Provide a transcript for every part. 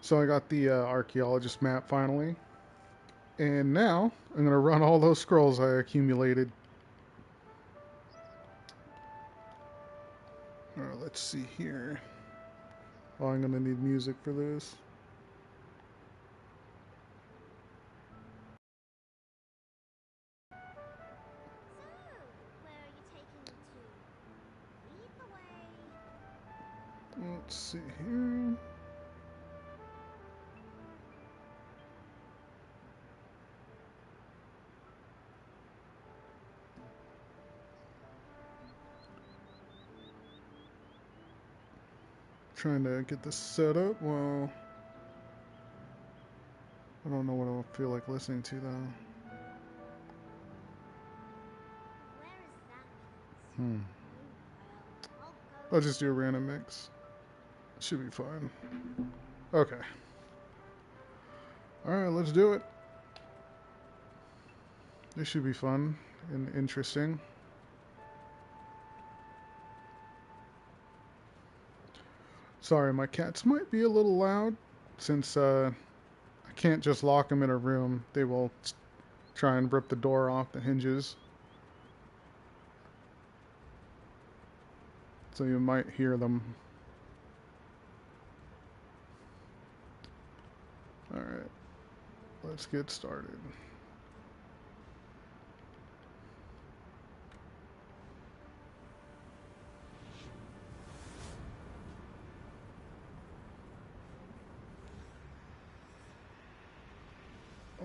So I got the archaeologist map finally, and now I'm gonna run all those scrolls I accumulated. Alright, let's see here. Oh, I'm gonna need music for this. Let's see here. Trying to get this set up. Well, I don't know what I'll feel like listening to though. I'll just do a random mix. Should be fine. Okay. Alright, let's do it. This should be fun and interesting. Sorry, my cats might be a little loud since I can't just lock them in a room. They will try and rip the door off the hinges. So you might hear them. Alright, let's get started.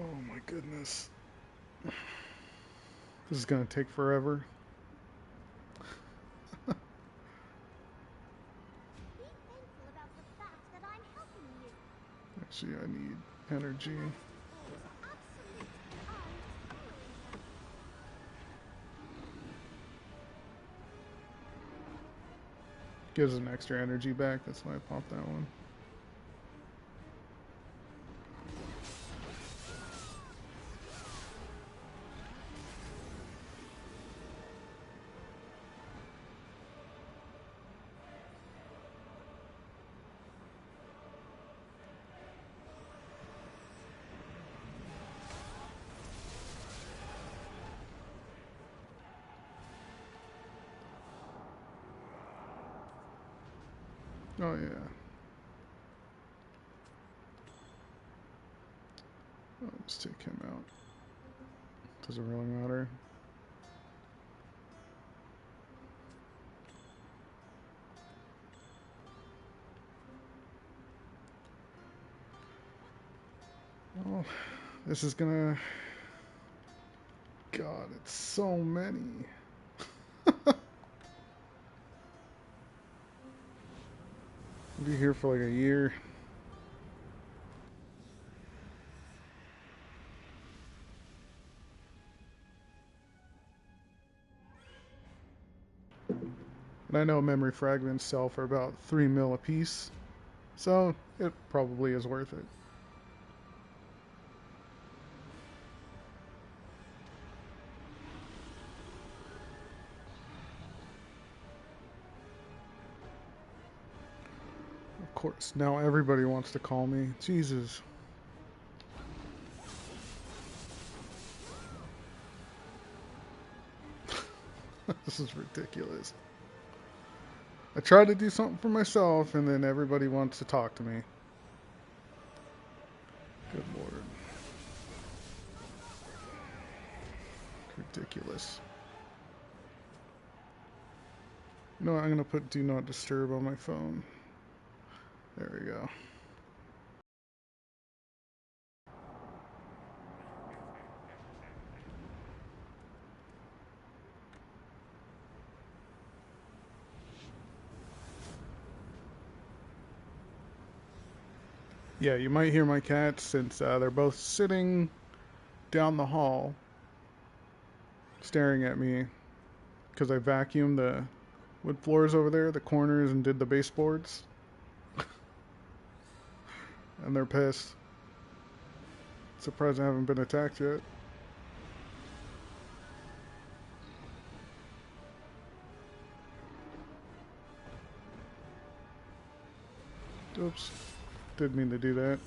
Oh my goodness. This is gonna take forever. Actually, I need energy. Gives an extra energy back, that's why I popped that one. Oh yeah. I'll just take him out. Doesn't really matter. Oh, this is gonna... God, it's so many. I'll be here for like a year. And I know memory fragments sell for about 3 mil a piece, so it probably is worth it. Of course, now everybody wants to call me. Jesus. This is ridiculous. I try to do something for myself, and then everybody wants to talk to me. Good lord. Ridiculous. No, I'm gonna put do not disturb on my phone. There we go. Yeah, you might hear my cats since they're both sitting down the hall staring at me because I vacuumed the wood floors over there, the corners, and did the baseboards. And they're pissed. Surprised I haven't been attacked yet. Oops. Didn't mean to do that.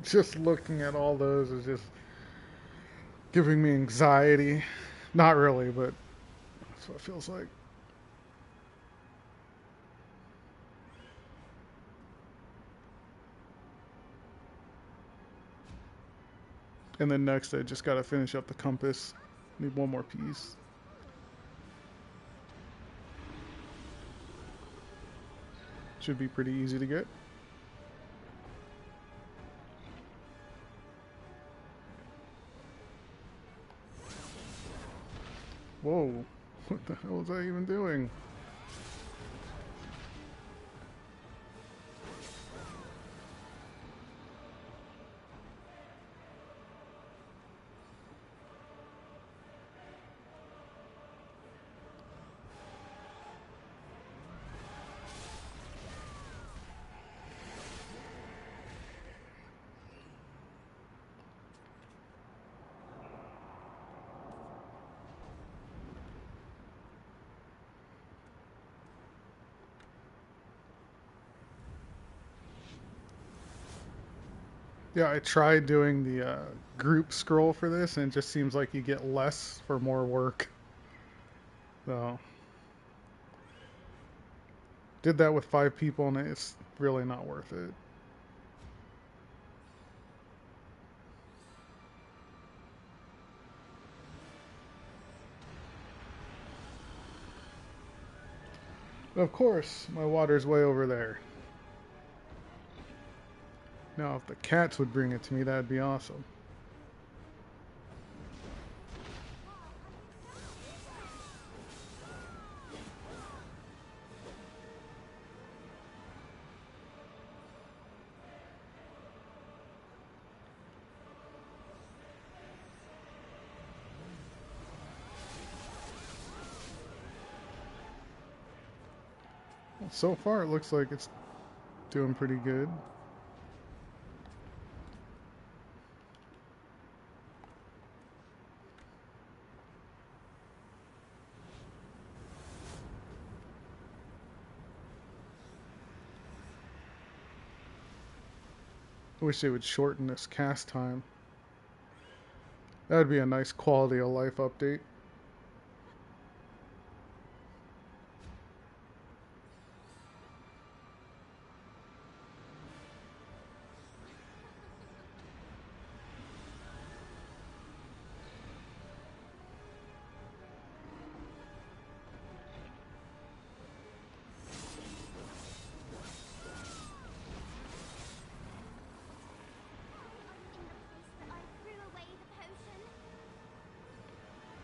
Just looking at all those is just giving me anxiety. Not really, but that's what it feels like. And then next, I just gotta finish up the compass. Need one more piece. Should be pretty easy to get. Whoa, what the hell was I even doing? Yeah, I tried doing the group scroll for this, and it just seems like you get less for more work. So, did that with 5 people, and it's really not worth it. Of course, my water's way over there. Now, if the cats would bring it to me, that'd be awesome. Well, so far, it looks like it's doing pretty good. I wish they would shorten this cast time. That'd be a nice quality of life update.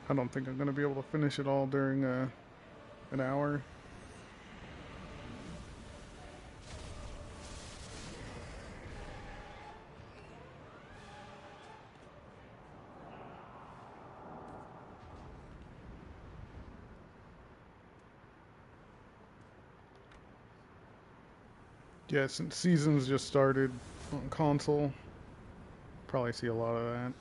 I don't think I'm going to be able to finish it all during an hour. Yeah, since seasons just started on console, probably see a lot of that.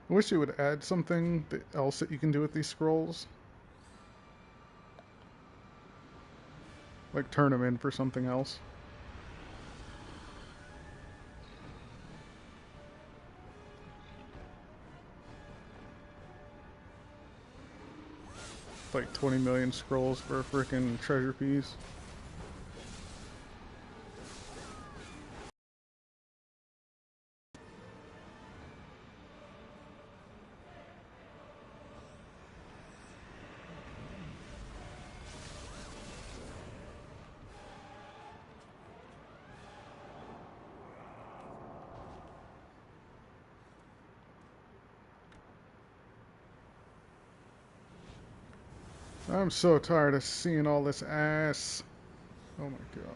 I wish it would add something else that you can do with these scrolls. Like turn them in for something else. Like 20 million scrolls for a freaking treasure piece. I'm so tired of seeing all this ass. Oh my god.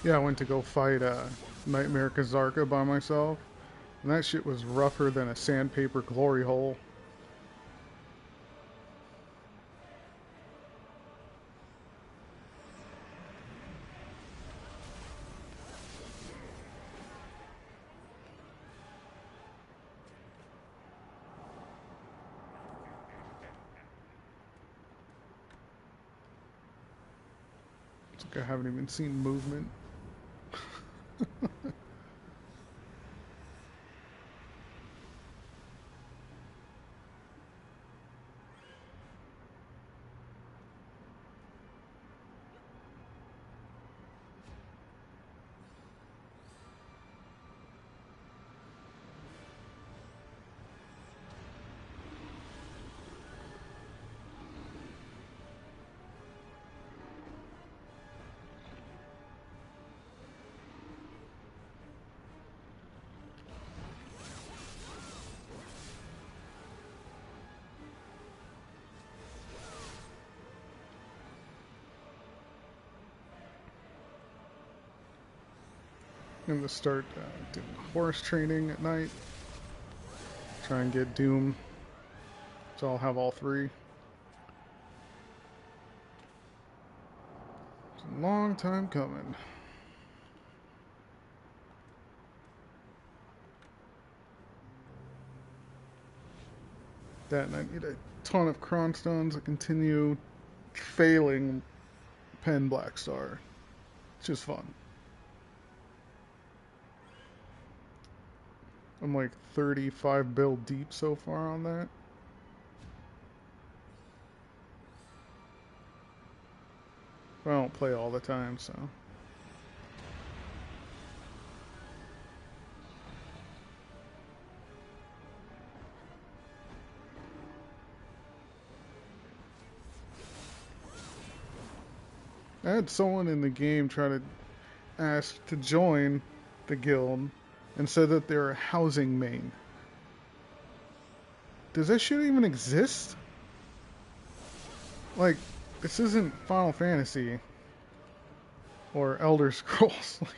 Yeah, I went to go fight Nightmare Kazarka by myself, and that shit was rougher than a sandpaper glory hole. It's like I haven't even seen movement. I'm gonna start doing horse training at night. Try and get Doom, so I'll have all three. It's a long time coming. That and I need a ton of cronstones to continue failing Pen Black Star. It's just fun. I'm like 35 build deep so far on that. I don't play all the time, so. I had someone in the game try to ask to join the guild and said that they're a housing main. Does that shit even exist? Like, this isn't Final Fantasy or Elder Scrolls. Like,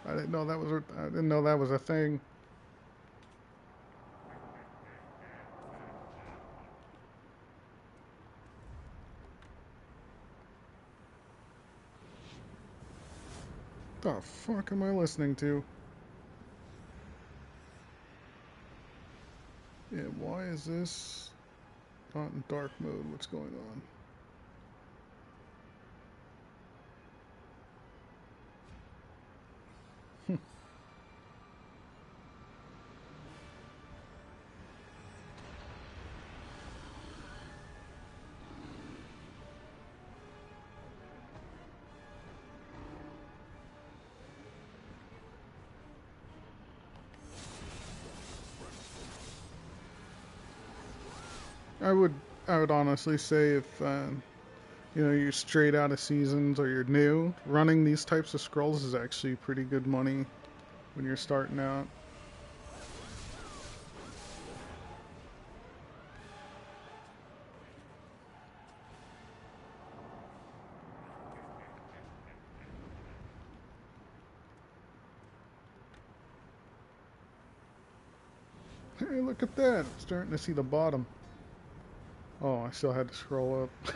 I didn't know that was a thing. The fuck am I listening to? Yeah, why is this not in dark mode? What's going on? I would I would honestly say if you're straight out of seasons or you're new, running these types of scrolls is actually pretty good money when you're starting out. Hey, look at that! I'm starting to see the bottom. Oh, I still had to scroll up.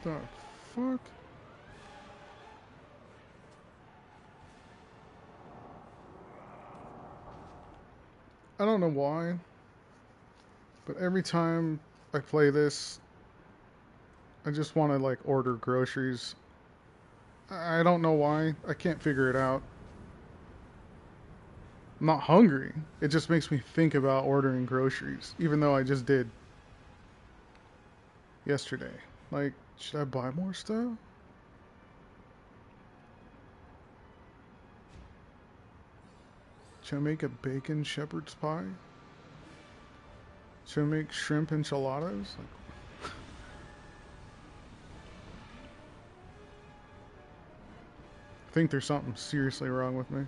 The fuck? I don't know why, but every time I play this, I just want to like order groceries. I don't know why. I can't figure it out. I'm not hungry. It just makes me think about ordering groceries, even though I just did yesterday. Like, should I buy more stuff? Should I make a bacon shepherd's pie? Should I make shrimp enchiladas? Like, I think there's something seriously wrong with me.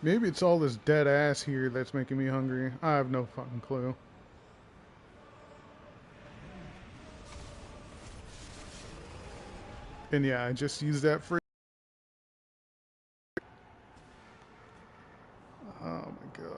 Maybe it's all this dead ass here that's making me hungry. I have no fucking clue. And yeah, I just used that for. Oh my god.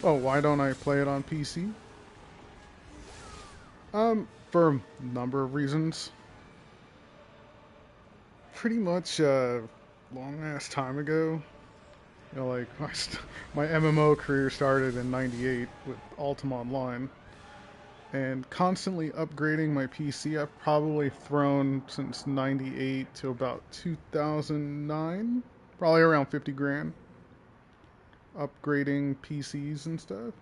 Oh, why don't I play it on PC? For a number of reasons. Pretty much, long ass time ago. You know, like my MMO career started in '98 with Ultima Online, and constantly upgrading my PC. I've probably thrown since '98 to about 2009, probably around 50 grand, upgrading PCs and stuff.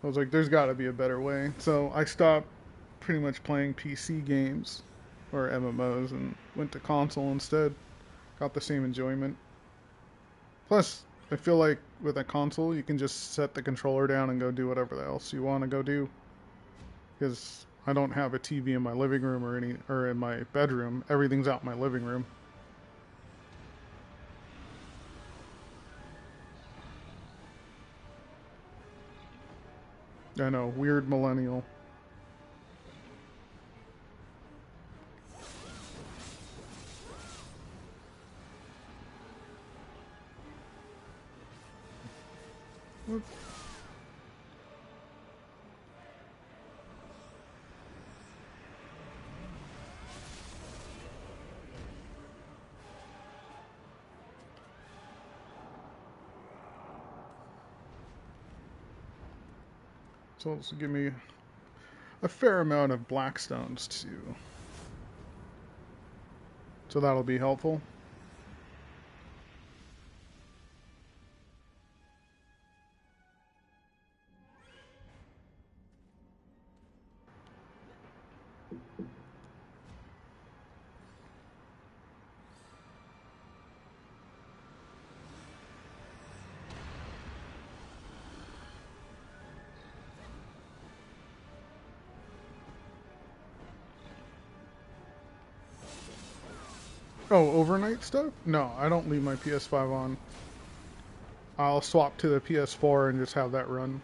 I was like, there's got to be a better way. So I stopped pretty much playing PC games or MMOs and went to console instead. Got the same enjoyment. Plus, I feel like with a console, you can just set the controller down and go do whatever else you want to go do. Because I don't have a TV in my living room or in my bedroom. Everything's out in my living room. I know, weird millennial. What? So this will give me a fair amount of blackstones too. So that'll be helpful. Oh, overnight stuff? No, I don't leave my PS5 on. I'll swap to the PS4 and just have that run.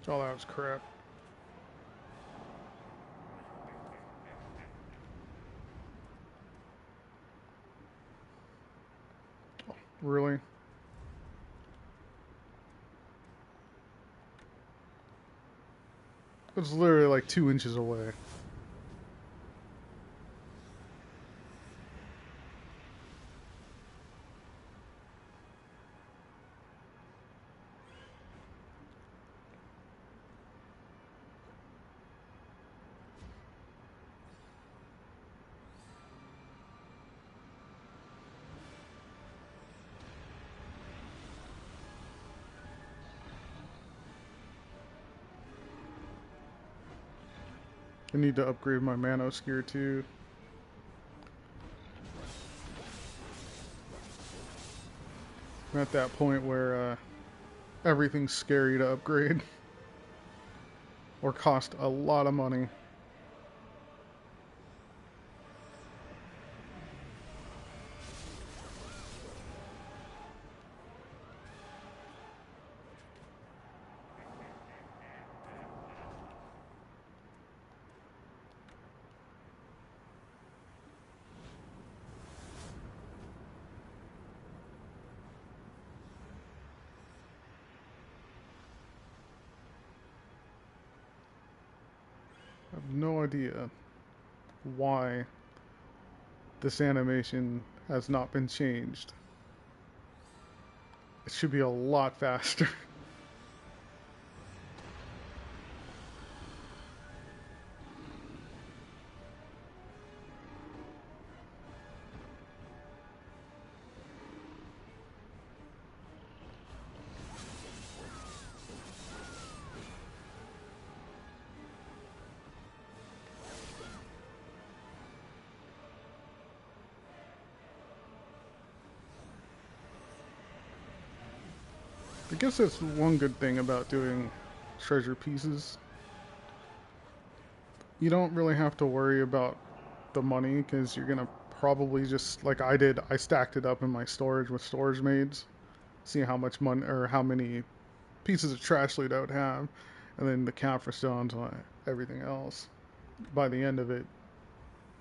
Oh, that was crap. Really? It's literally like 2 inches away. I need to upgrade my manosphere too. I'm at that point where everything's scary to upgrade or cost a lot of money. I have no idea why this animation has not been changed. It should be a lot faster. I guess that's one good thing about doing treasure pieces. You don't really have to worry about the money because you're gonna probably just like I did. I stacked it up in my storage with storage maids, see how much money or how many pieces of trash loot I would have, and then the count for stones on everything else by the end of it.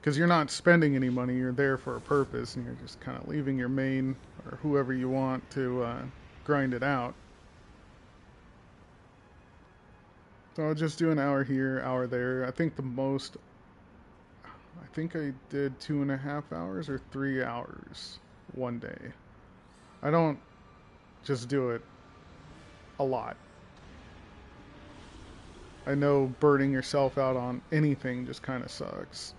Because you're not spending any money, you're there for a purpose, and you're just kind of leaving your main or whoever you want to grind it out. So I'll just do an hour here, hour there. I think the most, I think I did 2.5 hours or 3 hours one day. I don't just do it a lot. I know burning yourself out on anything just kind of sucks.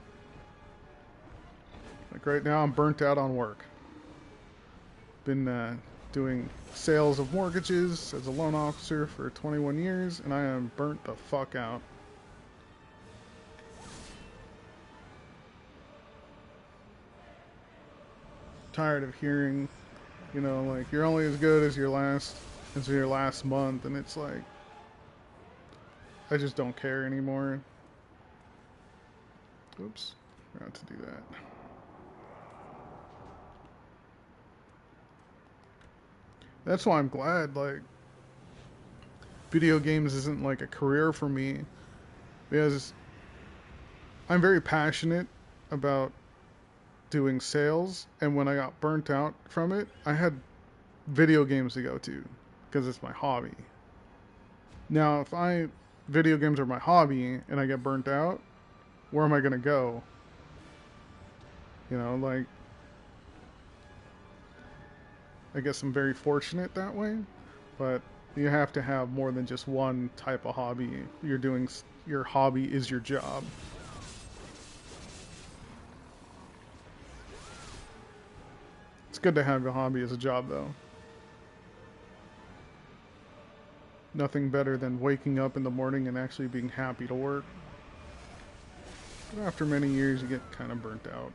Like right now, I'm burnt out on work. Been doing sales of mortgages as a loan officer for 21 years, and I am burnt the fuck out. Tired of hearing, like you're only as good as your last month, and it's like I just don't care anymore. Oops, forgot to do that. That's why I'm glad, like, video games isn't like a career for me because I'm very passionate about doing sales, and when I got burnt out from it, I had video games to go to because it's my hobby. Now, if video games are my hobby and I get burnt out, where am I going to go? Like, I guess I'm very fortunate that way, but you have to have more than just one type of hobby. Your hobby is your job. It's good to have a hobby as a job, though. Nothing better than waking up in the morning and actually being happy to work. But after many years, you get kind of burnt out.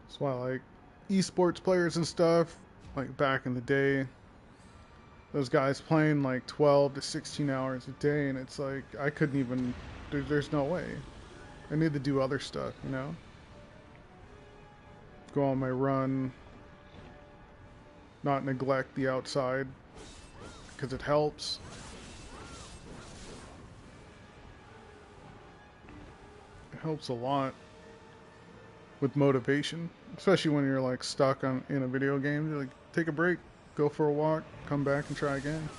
That's why, like, esports players and stuff, like back in the day, those guys playing like 12 to 16 hours a day, and it's like, I couldn't even, there's no way. I need to do other stuff, Go on my run, not neglect the outside, because it helps. It helps a lot with motivation, especially when you're like stuck in a video game. You're like, take a break, go for a walk, come back and try again.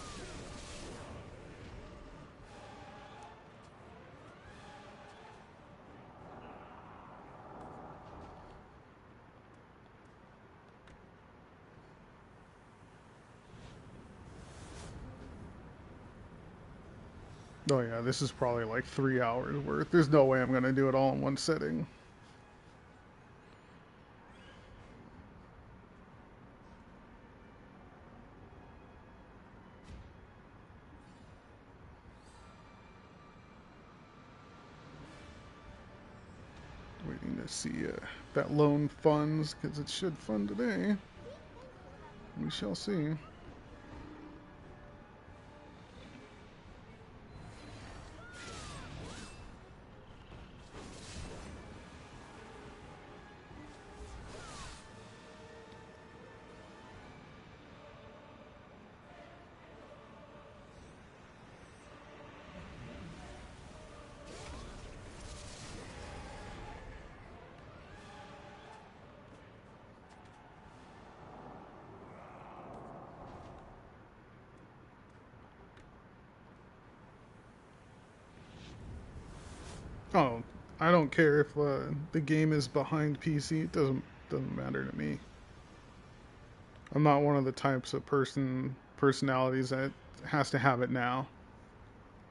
Oh yeah, this is probably like 3 hours worth. There's no way I'm gonna do it all in one sitting. Waiting to see that loan funds, because it should fund today. We shall see. Oh, I don't care if the game is behind PC. It doesn't matter to me. I'm not one of the types of personalities that has to have it now.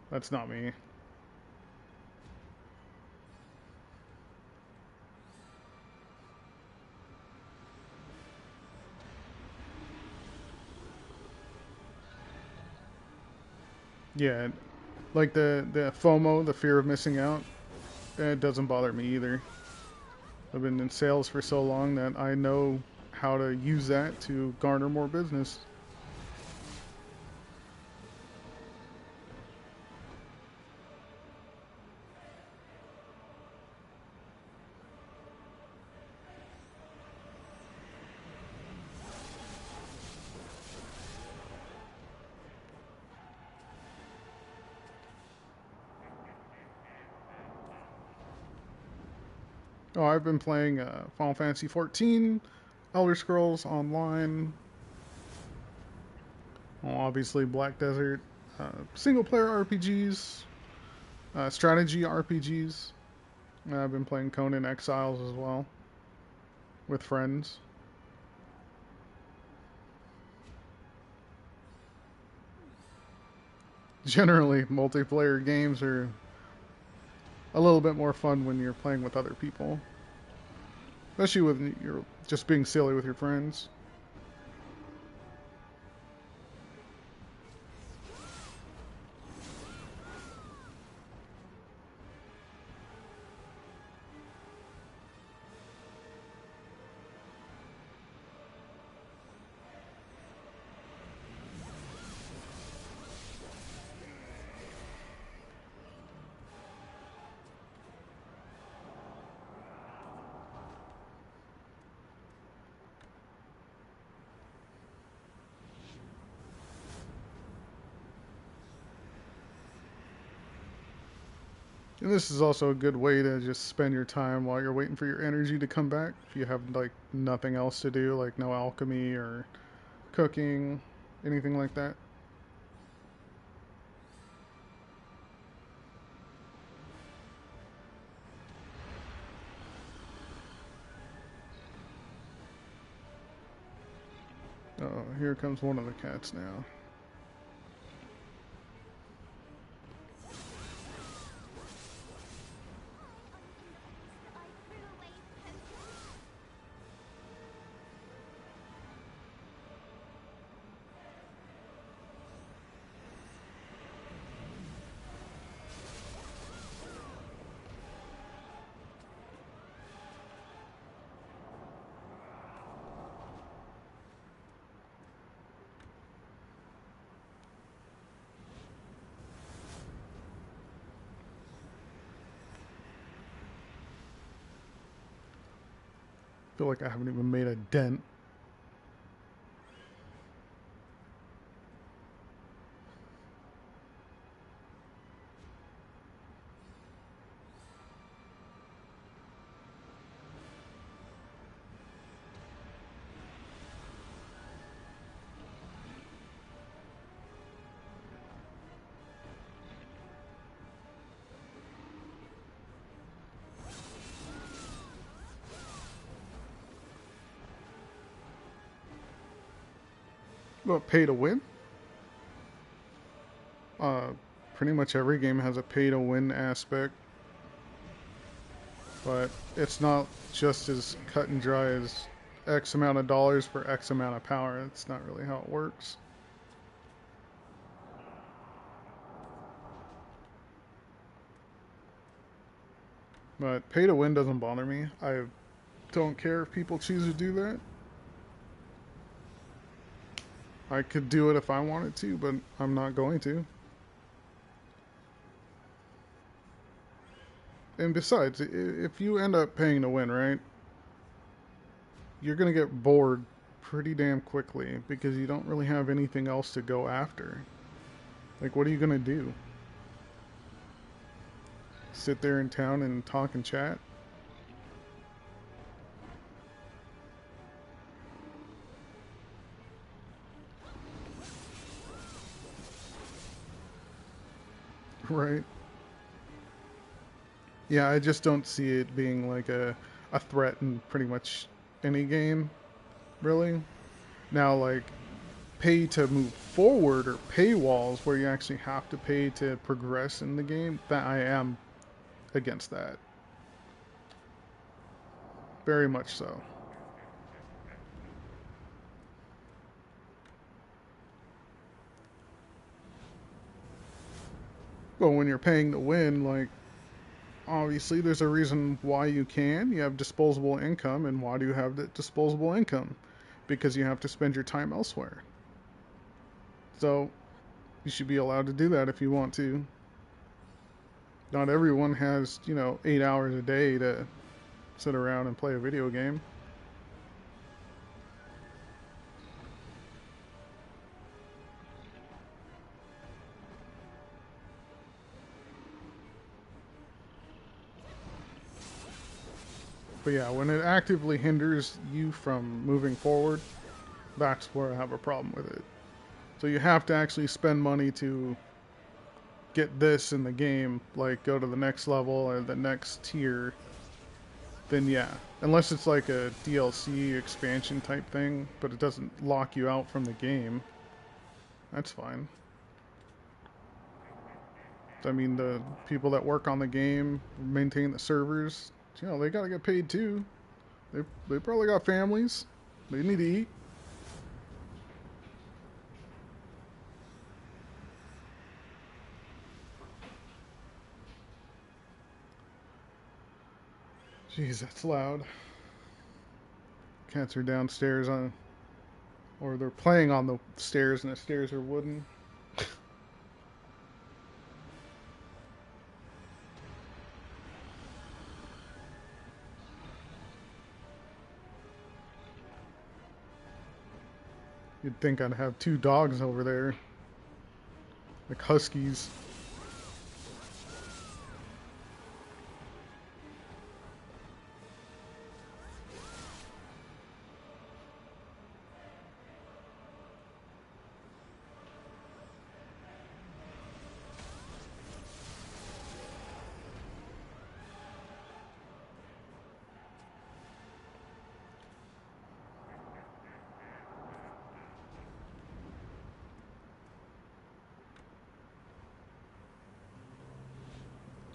That's not me. Yeah, like the FOMO, the fear of missing out, it doesn't bother me either. I've been in sales for so long that I know how to use that to garner more business. Oh, I've been playing Final Fantasy 14, Elder Scrolls Online, well, obviously Black Desert, single player RPGs, strategy RPGs. I've been playing Conan Exiles as well with friends. Generally, multiplayer games are a little bit more fun when you're playing with other people, especially when you're just being silly with your friends. And this is also a good way to just spend your time while you're waiting for your energy to come back. If you have like nothing else to do, like no alchemy or cooking, anything like that. Oh, here comes one of the cats now. I feel like I haven't even made a dent. What, pay to win? Uh, pretty much every game has a pay to win aspect, but it's not just as cut and dry as X amount of dollars for X amount of power. That's not really how it works. But pay to win doesn't bother me. I don't care if people choose to do that. I could do it if I wanted to, but I'm not going to. And besides, if you end up paying to win, right, you're going to get bored pretty damn quickly because you don't really have anything else to go after. Like, what are you going to do? Sit there in town and talk and chat? Right. Yeah, I just don't see it being like a threat in pretty much any game, really. Now, like, pay to move forward or paywalls where you actually have to pay to progress in the game, that I am against that. Very much so. Well, when you're paying to win, like, obviously there's a reason why you can. You have disposable income, and why do you have that disposable income? Because you have to spend your time elsewhere. So, you should be allowed to do that if you want to. Not everyone has, 8 hours a day to sit around and play a video game. But yeah, when it actively hinders you from moving forward, that's where I have a problem with it. So you have to actually spend money to get this in the game, like go to the next level or the next tier, then yeah. Unless it's like a DLC expansion type thing, but it doesn't lock you out from the game, that's fine. I mean, the people that work on the game, maintain the servers, they gotta get paid too. They probably got families. They need to eat. Jeez, that's loud. Cats are downstairs or they're playing on the stairs, and the stairs are wooden. You'd think I'd have two dogs over there, like huskies.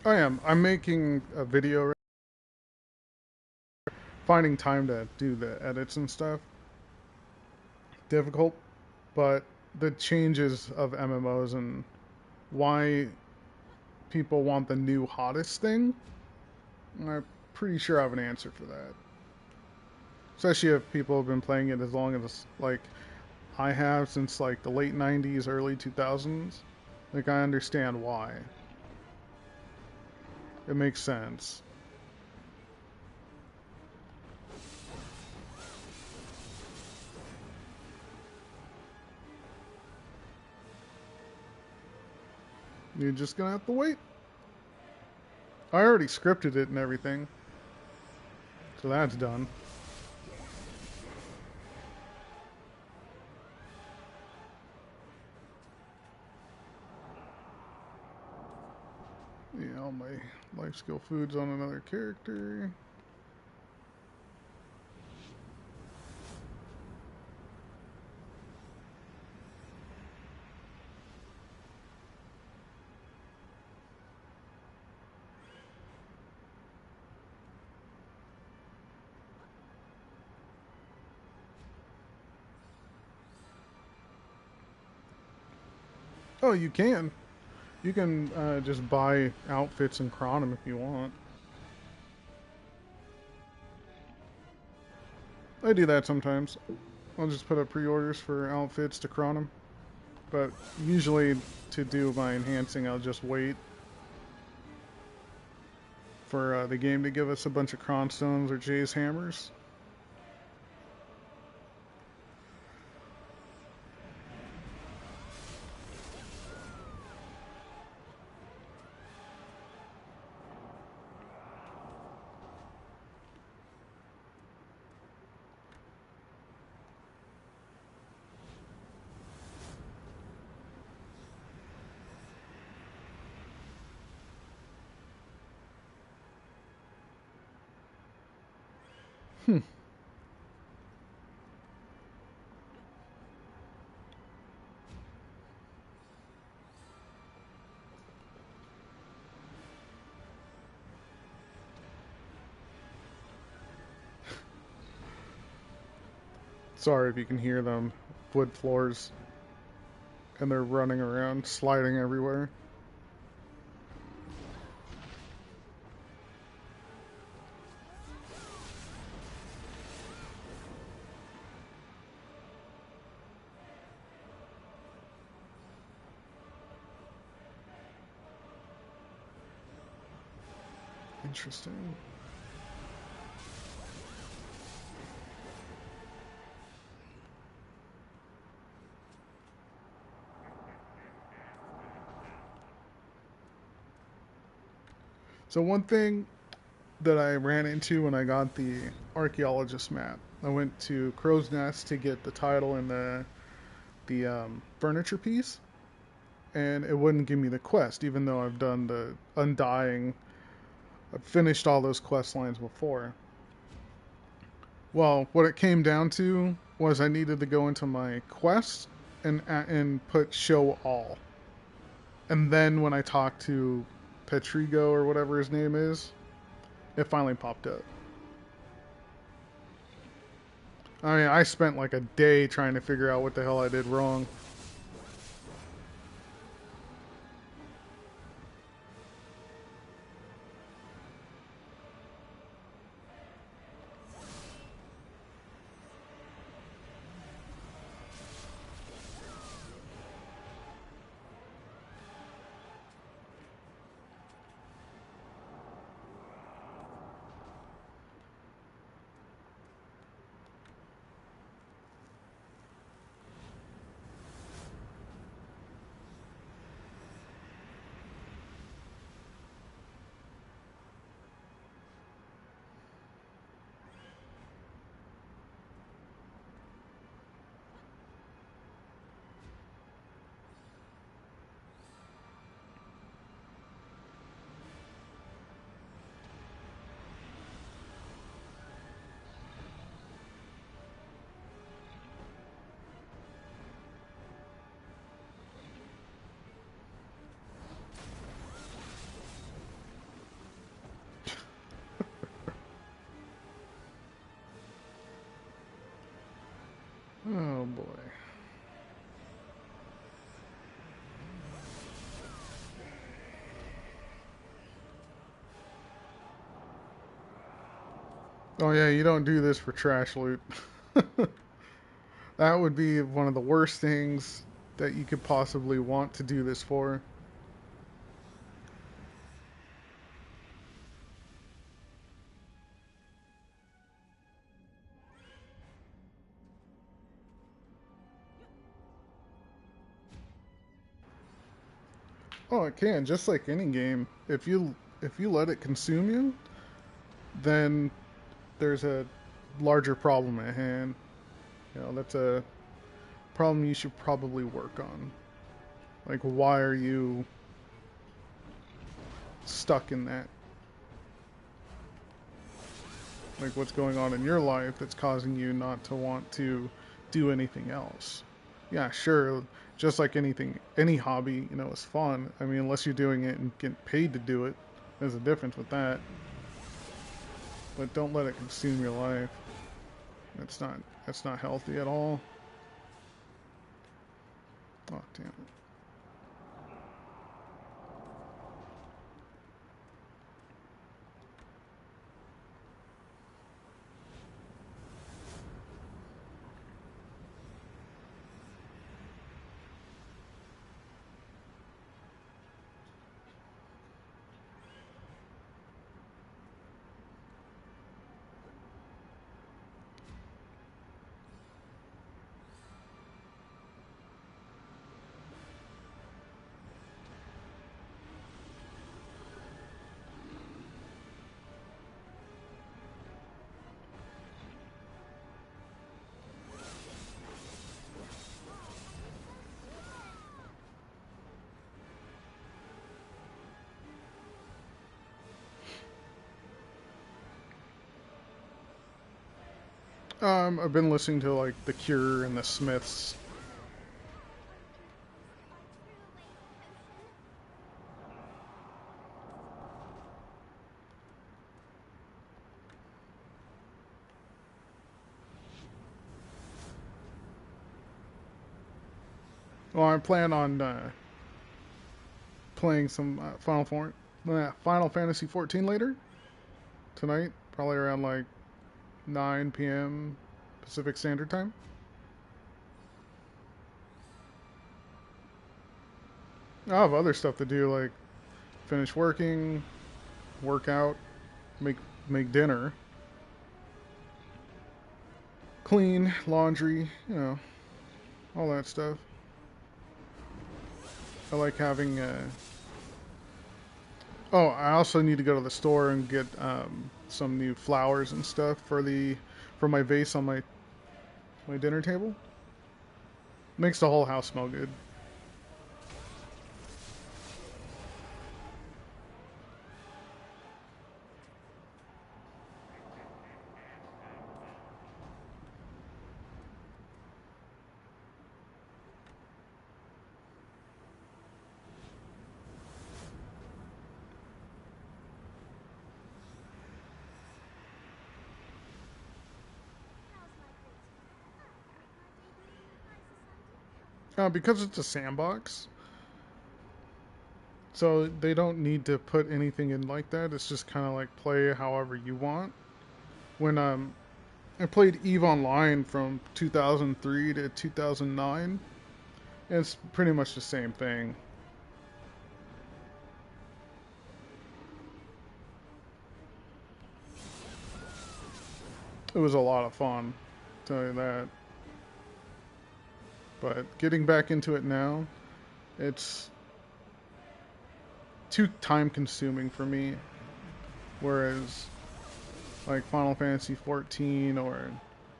I am. I'm making a video, finding time to do the edits and stuff. Difficult, but the changes of MMOs and why people want the new hottest thing, I'm pretty sure I have an answer for that. Especially if people have been playing it as long as like I have since like the late 90s, early 2000s. Like I understand why. It makes sense. You're just gonna have to wait. I already scripted it and everything. So that's done. Yeah, all my life skill foods on another character. Oh, you can. You can just buy outfits and cron them if you want. I do that sometimes. I'll just put up pre-orders for outfits to cron them. But usually to do my enhancing, I'll just wait for the game to give us a bunch of cron stones or Jay's hammers. Hmm. Sorry if you can hear them. Wood floors. And they're running around, sliding everywhere. Interesting. So one thing that I ran into when I got the archaeologist map, I went to Crow's Nest to get the title and the furniture piece, and it wouldn't give me the quest, even though I've done the undying. I've finished all those quest lines before. Well, what it came down to was I needed to go into my quest and put show all. And then when I talked to Petrigo or whatever his name is, it finally popped up. I mean, I spent like a day trying to figure out what the hell I did wrong. Oh boy. Oh yeah, you don't do this for trash loot. That would be one of the worst things that you could possibly want to do this for. Oh, it can, just like any game. If you let it consume you, then there's a larger problem at hand. That's a problem you should probably work on. Like, why are you stuck in that? Like, what's going on in your life that's causing you not to want to do anything else? Yeah, sure. Just like anything, any hobby, is fun. I mean, unless you're doing it and getting paid to do it, there's a difference with that. But don't let it consume your life. That's not healthy at all. Oh, damn it. I've been listening to like The Cure and The Smiths. Well, I plan on playing some Final Fantasy 14 later tonight, probably around like 9 p.m. Pacific Standard Time. I have other stuff to do, like finish working, work out, make dinner, clean, laundry, all that stuff. I like having. Oh, I also need to go to the store and get some new flowers and stuff for my vase on my dinner table. Makes the whole house smell good. Because it's a sandbox, so they don't need to put anything in like that. It's just kind of like play however you want. When I played Eve Online from 2003 to 2009, and it's pretty much the same thing. It was a lot of fun, I'll tell you that. But getting back into it now, it's too time consuming for me. Whereas like Final Fantasy 14 or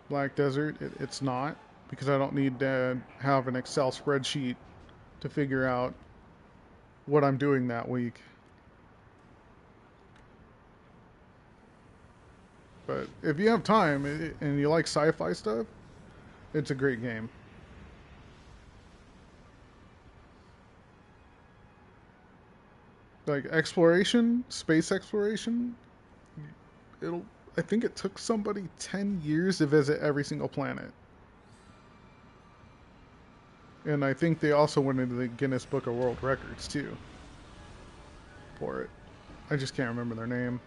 Black Desert, it's not, because I don't need to have an Excel spreadsheet to figure out what I'm doing that week. But if you have time and you like sci-fi stuff, it's a great game. Like exploration, space exploration, it'll I think it took somebody 10 years to visit every single planet. And I think they also went into the Guinness Book of World Records too for it. I just can't remember their name.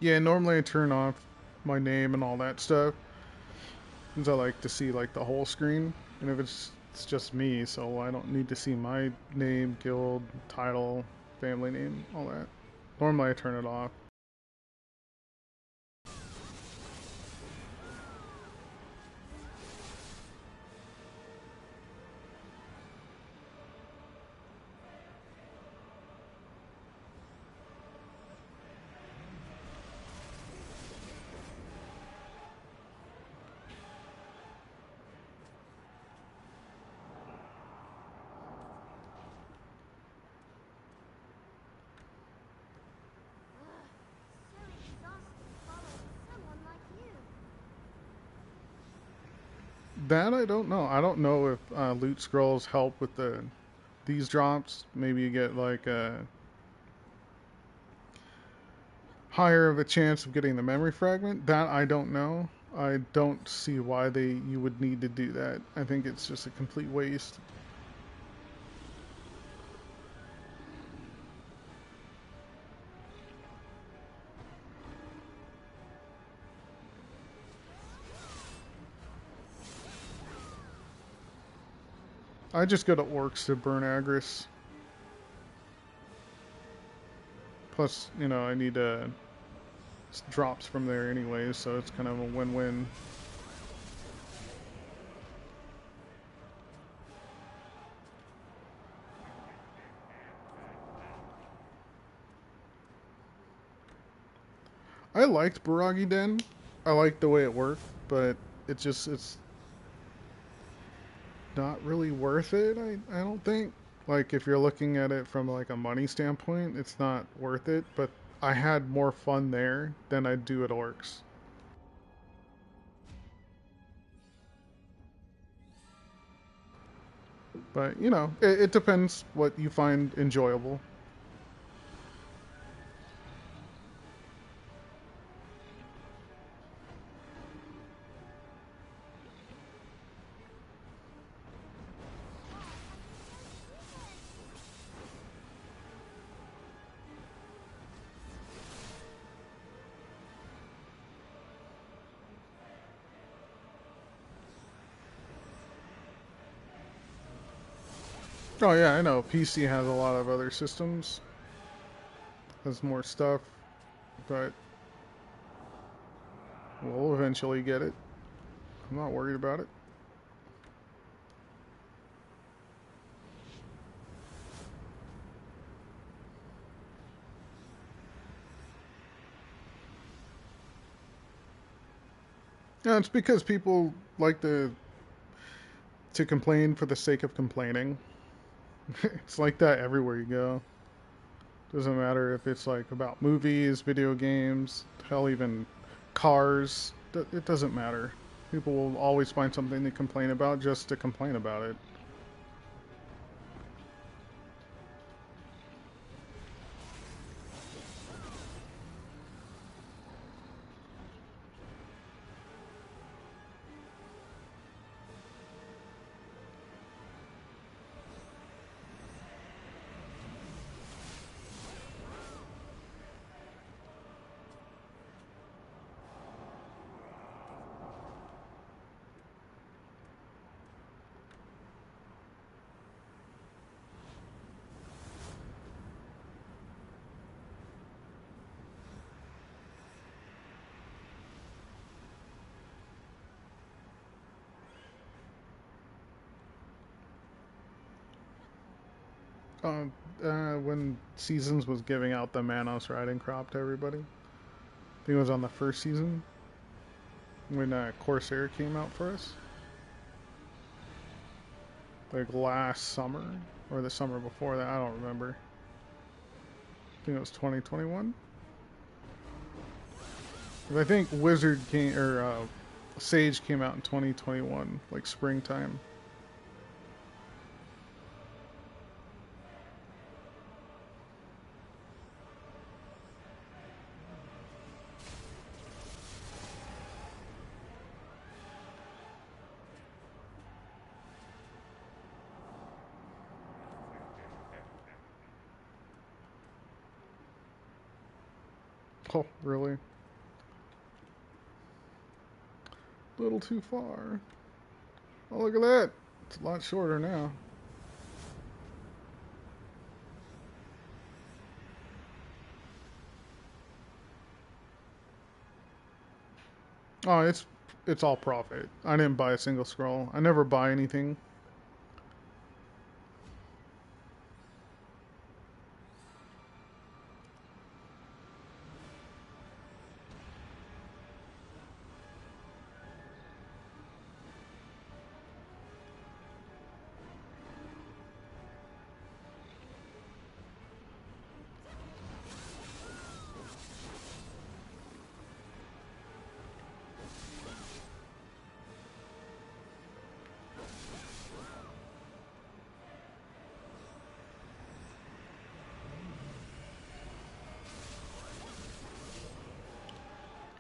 Yeah, normally I turn off my name and all that stuff, because I like to see like the whole screen. And if it's just me, so I don't need to see my name, guild, title, family name, all that. Normally I turn it off. That I don't know. I don't know if loot scrolls help with these drops. Maybe you get like a higher of a chance of getting the memory fragment. That I don't know. I don't see why you would need to do that. I think it's just a complete waste. I just go to orcs to burn Agris. Plus, I need drops from there anyways, so it's kind of a win-win. I liked Baragi Den. I liked the way it worked, but it's not really worth it. I don't think. Like if you're looking at it from like a money standpoint, it's not worth it. But I had more fun there than I do at Orcs. But it depends what you find enjoyable. Oh yeah, I know. PC has a lot of other systems, has more stuff, but we'll eventually get it. I'm not worried about it. Yeah, it's because people like to complain for the sake of complaining. It's like that everywhere you go. Doesn't matter if it's like about movies, video games, hell, even cars. It doesn't matter. People will always find something to complain about just to complain about it. Uh, when Seasons was giving out the Manos riding crop to everybody, I think it was on the first season when Corsair came out for us, like last summer or the summer before that. I don't remember. I think it was 2021. I think Wizard came or Sage came out in 2021, like springtime. Oh, really? A little too far. Oh, look at that. It's a lot shorter now. Oh, it's all profit. I didn't buy a single scroll. I never buy anything.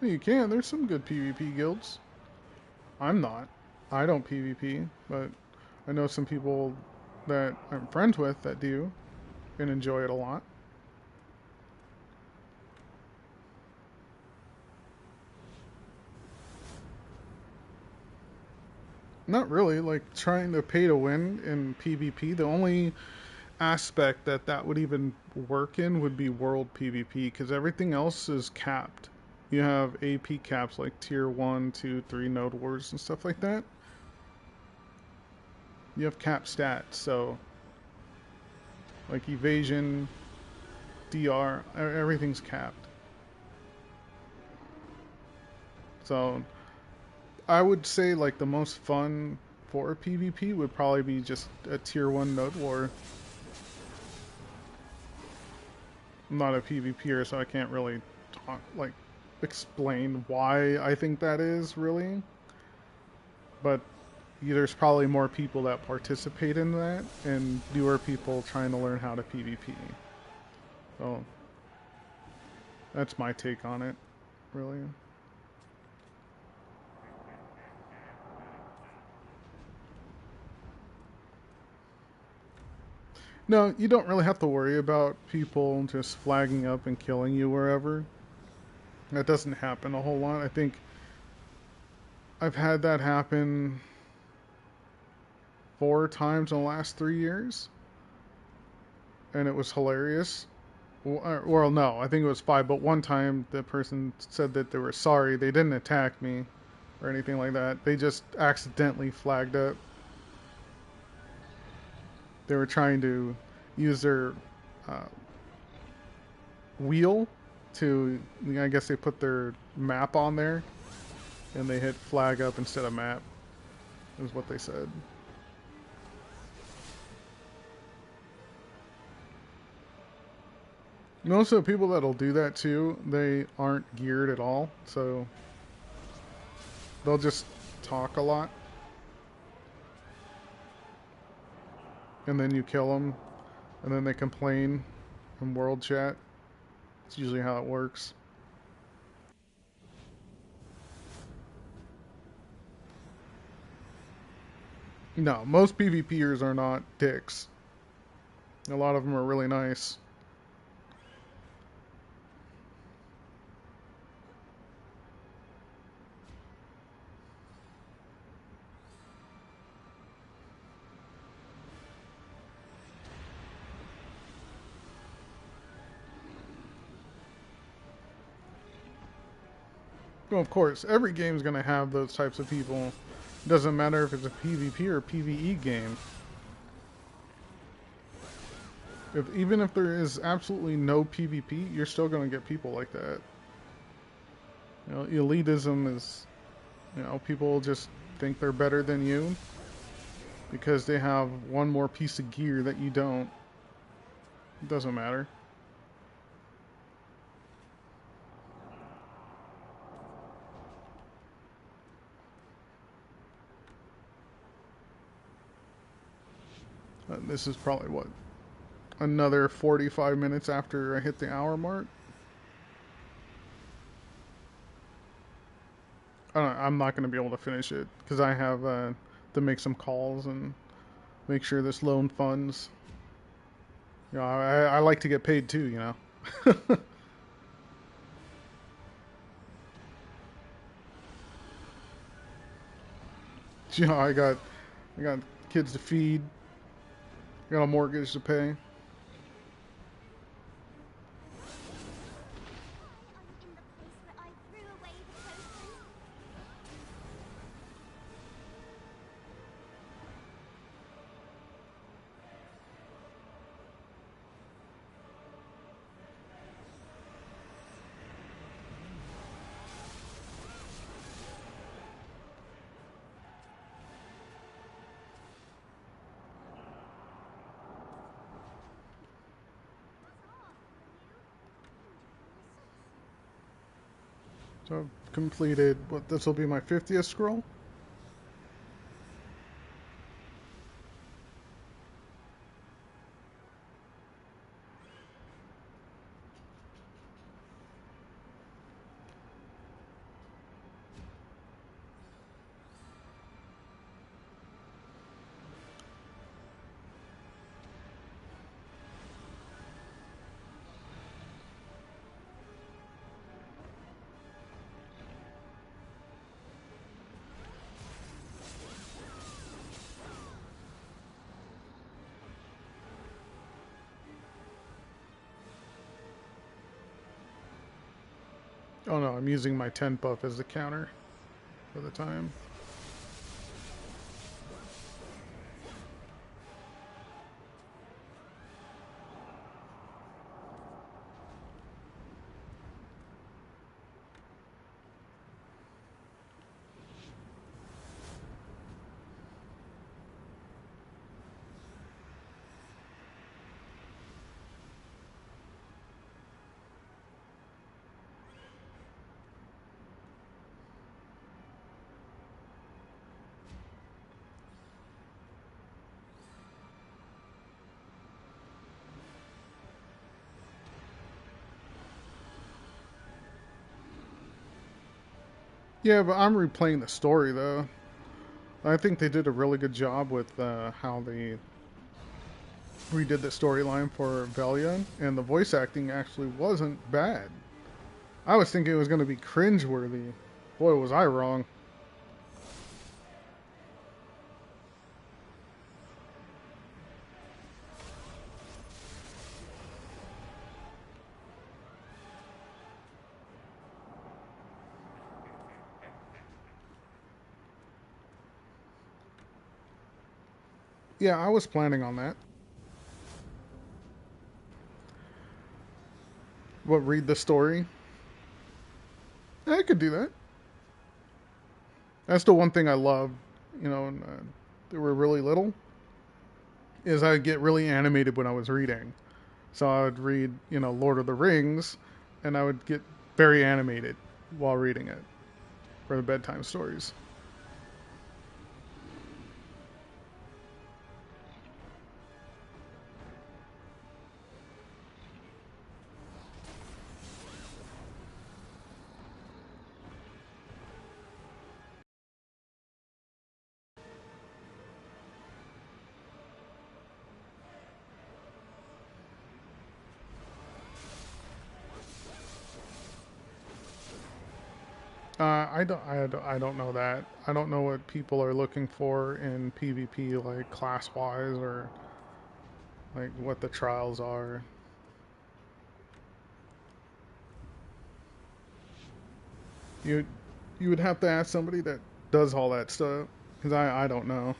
You can. There's some good PvP guilds. I'm not. I don't PvP, but I know some people that I'm friends with that do and enjoy it a lot. Not really. Like trying to pay to win in PvP, the only aspect that that would even work in would be world PvP because everything else is capped. You have AP caps like tier 1, 2, 3 node wars and stuff like that. You have cap stats, so like evasion, DR, everything's capped. So I would say like the most fun for PvP would probably be just a tier 1 node war. I'm not a PvPer, so I can't really talk like explain why I think that is really. But there's probably more people that participate in that and newer people trying to learn how to PvP. So that's my take on it, really. No, you don't really have to worry about people just flagging up and killing you wherever. That doesn't happen a whole lot. I think I've had that happen 4 times in the last 3 years, and it was hilarious. Well, no, I think it was 5, but one time the person said that they were sorry. They didn't attack me or anything like that. They just accidentally flagged up. They were trying to use their uh, wheel to, I guess they put their map on there, and they hit flag up instead of map, is what they said. Most of the people that'll do that too, they aren't geared at all, so they'll just talk a lot, and then you kill them, and then they complain in world chat. It's usually how it works. No, most PvPers are not dicks. A lot of them are really nice. Well, of course, every game's going to have those types of people. Doesn't matter if it's a PvP or PvE game. Even if there is absolutely no PvP, you're still going to get people like that. You know, elitism is, people just think they're better than you because they have one more piece of gear that you don't. It doesn't matter. This is probably what, another 45 minutes after I hit the hour mark. I'm not going to be able to finish it because I have to make some calls and make sure this loan funds. I like to get paid too, I got kids to feed. I got a mortgage to pay. So I've completed what this will be my 50th scroll. Oh no, I'm using my 10 buff as the counter for the time. Yeah, but I'm replaying the story though. I think they did a really good job with how they redid the storyline for Velia, and the voice acting actually wasn't bad. I was thinking it was going to be cringeworthy. Boy, was I wrong. Yeah, I was planning on that. What, read the story? I could do that. That's the one thing I love, when they were really little, is I'd get really animated when I was reading. So I would read, Lord of the Rings, and I would get very animated while reading it for the bedtime stories. I don't know that. I don't know what people are looking for in PvP, like class wise, or like what the trials are. You you would have to ask somebody that does all that stuff, because I don't know.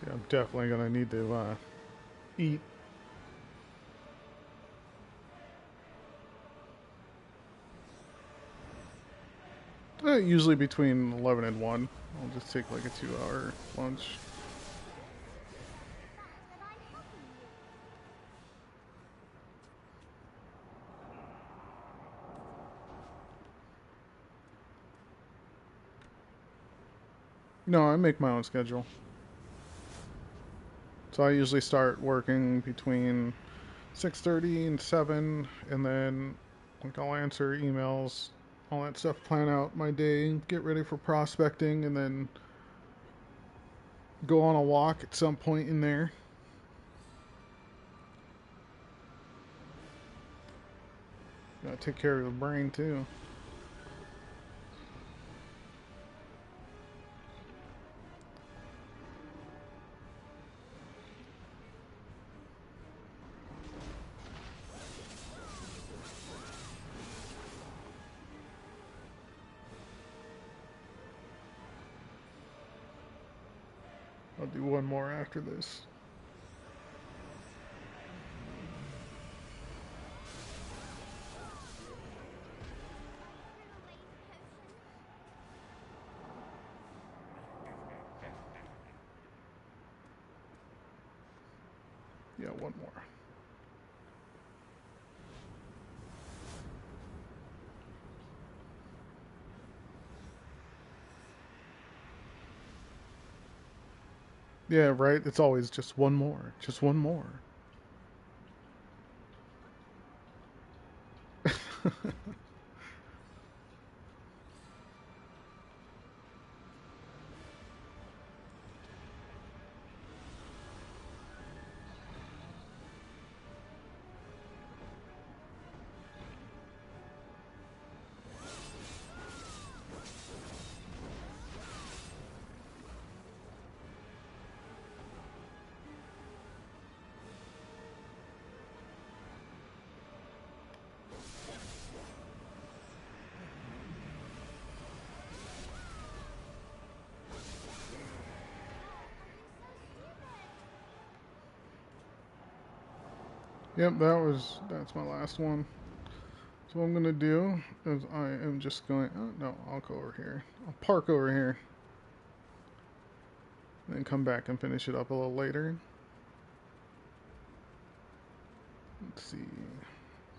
Yeah, I'm definitely gonna need to eat. Usually between 11 and 1. I'll just take like a 2 hour lunch. No, I make my own schedule. So I usually start working between 6:30 and 7, and then like I'll answer emails, all that stuff, plan out my day, get ready for prospecting, and then go on a walk at some point in there. Gotta take care of the brain too. I'll do one more after this. Yeah, one more. Yeah, right? It's always just one more. Just one more. Yep, that's my last one. So what I'm gonna do is I am just going. Oh no, I'll go over here. I'll park over here, and then come back and finish it up a little later. Let's see.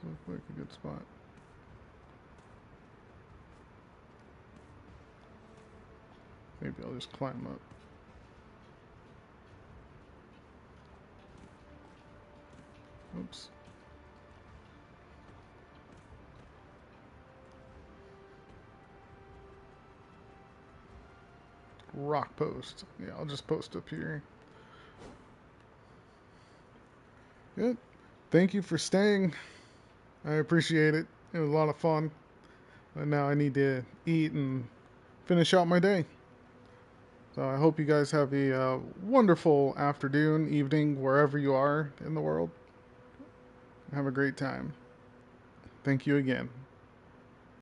Look like a good spot. Maybe I'll just climb up. Oops. Rock post. Yeah, I'll just post up here. Good. Thank you for staying. I appreciate it. It was a lot of fun. And now I need to eat and finish out my day. So I hope you guys have a wonderful afternoon, evening, wherever you are in the world. Have a great time. Thank you again.